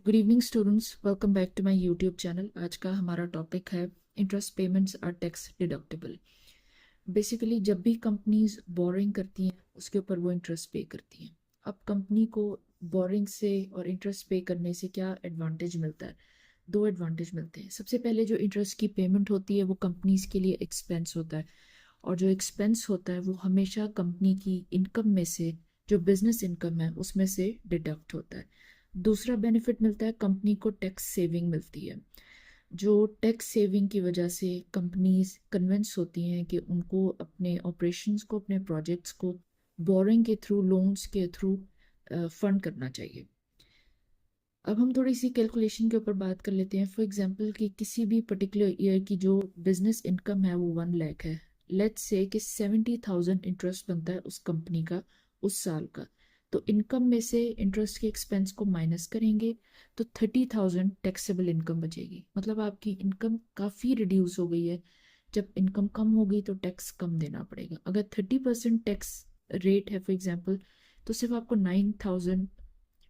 Good evening students, welcome back to my YouTube channel. आज का हमारा टॉपिक है interest payments are tax deductible. Basically जब भी कंपनीज बोरिंग करती हैं उसके ऊपर वो इंटरेस्ट पे करती हैं। अब कंपनी को बोरिंग से और इंटरेस्ट पे करने से क्या एडवांटेज मिलता है? दो एडवांटेज मिलते हैं। सबसे पहले जो इंटरेस्ट की पेमेंट होती है वो कंपनीज के लिए एक्सपेंस होता है, और जो एक्सपेंस होता है वो हमेशा कंपनी की इनकम में से, जो बिजनेस इनकम है उसमें से डिडक्ट होता है। दूसरा बेनिफिट मिलता है, कंपनी को टैक्स सेविंग मिलती है। जो टैक्स सेविंग की वजह से कंपनीज कन्विंस होती हैं कि उनको अपने ऑपरेशंस को, अपने प्रोजेक्ट्स को बोरिंग के थ्रू, लोन्स के थ्रू फंड करना चाहिए। अब हम थोड़ी सी कैलकुलेशन के ऊपर बात कर लेते हैं। फॉर एग्जांपल कि किसी भी पर्टिकुलर ईयर की जो बिजनेस इनकम है वो 1 लाख है। लेट्स से कि 70,000 इंटरेस्ट बनता है उस कंपनी का उस साल का। तो इनकम में से इंटरेस्ट के एक्सपेंस को माइनस करेंगे तो 30,000 टैक्सेबल इनकम बचेगी। मतलब आपकी इनकम काफ़ी रिड्यूस हो गई है। जब इनकम कम होगी तो टैक्स कम देना पड़ेगा। अगर 30% टैक्स रेट है फॉर एग्जाम्पल, तो सिर्फ आपको 9,000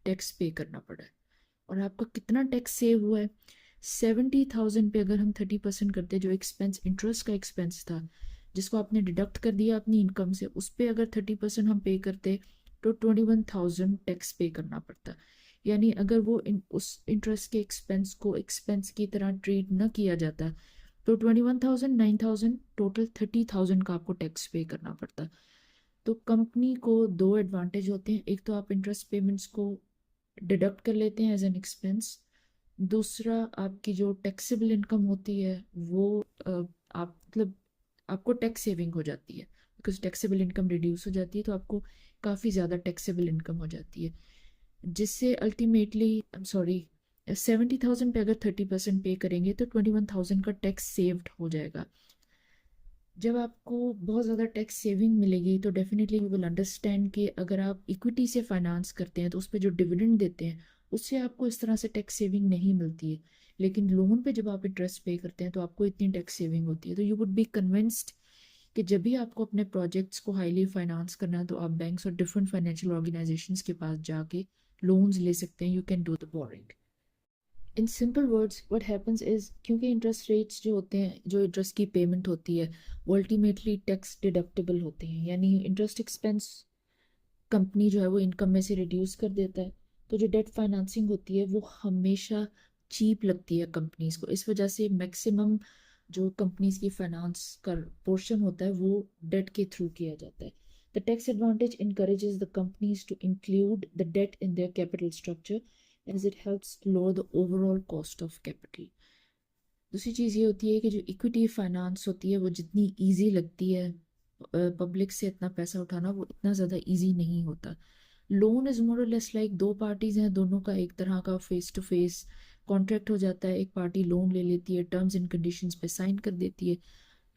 टैक्स पे करना पड़ा है। और आपका कितना टैक्स सेव हुआ है? 70,000 पे अगर हम 30% करते, जो एक्सपेंस, इंटरेस्ट का एक्सपेंस था जिसको आपने डिडक्ट कर दिया अपनी इनकम से, उस पे अगर 30% हम पे करते तो 21,000 टैक्स पे करना पड़ता। यानी अगर वो उस इंटरेस्ट के एक्सपेंस को एक्सपेंस की तरह ट्रीट न किया जाता तो 21,000, 9,000, टोटल 30,000 का आपको टैक्स पे करना पड़ता। तो कंपनी को दो एडवांटेज होते हैं। एक तो आप इंटरेस्ट पेमेंट्स को डिडक्ट कर लेते हैं एज एन एक्सपेंस। दूसरा, आपकी जो टैक्सेबल इनकम होती है वो आप मतलब आपको टैक्स सेविंग हो जाती है, बिकॉज टैक्सेबल इनकम रिड्यूस हो जाती है तो आपको काफ़ी ज़्यादा टैक्सेबल इनकम हो जाती है, जिससे अल्टीमेटली, आई एम सॉरी, 70,000 पे अगर 30% पे करेंगे तो 21,000 का टैक्स सेव्ड हो जाएगा। जब आपको बहुत ज़्यादा टैक्स सेविंग मिलेगी तो डेफिनेटली यू विल अंडरस्टैंड कि अगर आप इक्विटी से फाइनेंस करते हैं तो उस पर जो डिविडेंड देते हैं उससे आपको इस तरह से टैक्स सेविंग नहीं मिलती है। लेकिन लोन पे जब आप इंटरेस्ट पे करते हैं तो आपको इतनी टैक्स सेविंग होती है। तो यू वुड बी कन्विंस्ड कि जब भी आपको अपने प्रोजेक्ट्स को हाईली फाइनेंस करना है तो आप बैंक्स और डिफरेंट फाइनेंशियल ऑर्गेनाइजेशंस के पास जाके लोन्स ले सकते हैं। You can do the boring. In simple words what happens is, क्योंकि इंटरेस्ट रेट्स जो होते हैं, जो इंटरेस्ट की पेमेंट होती है वो अल्टीमेटली टैक्स डिडक्टेबल होते हैं। यानी इंटरेस्ट एक्सपेंस कंपनी जो है वो इनकम में से रिड्यूस कर देता है। तो जो डेट फाइनेंसिंग होती है वो हमेशा चीप लगती है कंपनीज को। इस वजह से मैक्सिमम जो कंपनीज की फाइनेंस का पोर्शन होता है वो डेट के थ्रू किया जाता है। The tax advantage encourages the companies to include the debt in their capital structure as it helps to lower the overall cost of capital. दूसरी चीज़ ये होती है कि जो इक्विटी फाइनेंस होती है वो जितनी इजी लगती है, पब्लिक से इतना पैसा उठाना वो इतना ज़्यादा इजी नहीं होता। लोन इज मोर और लेस लाइक दो पार्टीज हैं, दोनों का एक तरह का फेस टू फेस कॉन्ट्रैक्ट हो जाता है। एक पार्टी लोन ले लेती है, टर्म्स एंड कंडीशंस पे साइन कर देती है,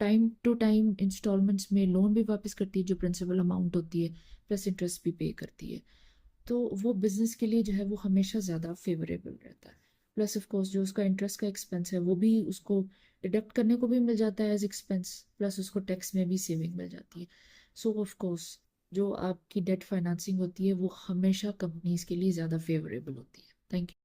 टाइम टू टाइम इंस्टॉलमेंट्स में लोन भी वापस करती है जो प्रिंसिपल अमाउंट होती है, प्लस इंटरेस्ट भी पे करती है। तो वो बिजनेस के लिए जो है वो हमेशा ज़्यादा फेवरेबल रहता है। प्लस ऑफ कोर्स जो उसका इंटरेस्ट का एक्सपेंस है वो भी उसको डिडक्ट करने को भी मिल जाता है एज एक्सपेंस, प्लस उसको टैक्स में भी सेविंग मिल जाती है। सो ऑफ कोर्स जो आपकी डेट फाइनेंसिंग होती है वो हमेशा कंपनीज के लिए ज़्यादा फेवरेबल होती है। Thank you.